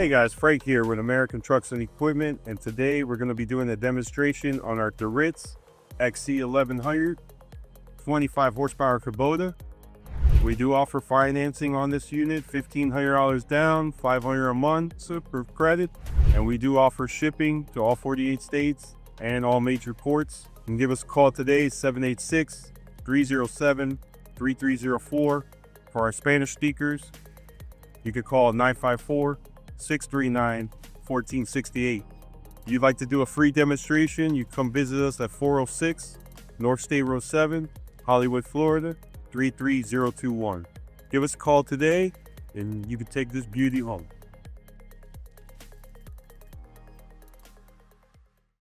Hey guys, Frank here with American Trucks and Equipment, and today we're going to be doing a demonstration on our Ritz XC1100 25 horsepower Kubota. We do offer financing on this unit, $1,500 down, $500 a month for credit, and we do offer shipping to all 48 states and all major ports. You can give us a call today, 786-307-3304 for our Spanish speakers. You can call 954-639-1468. If you'd like to do a free demonstration, you come visit us at 406 North State Road 7, Hollywood, Florida, 33021. Give us a call today and you can take this beauty home.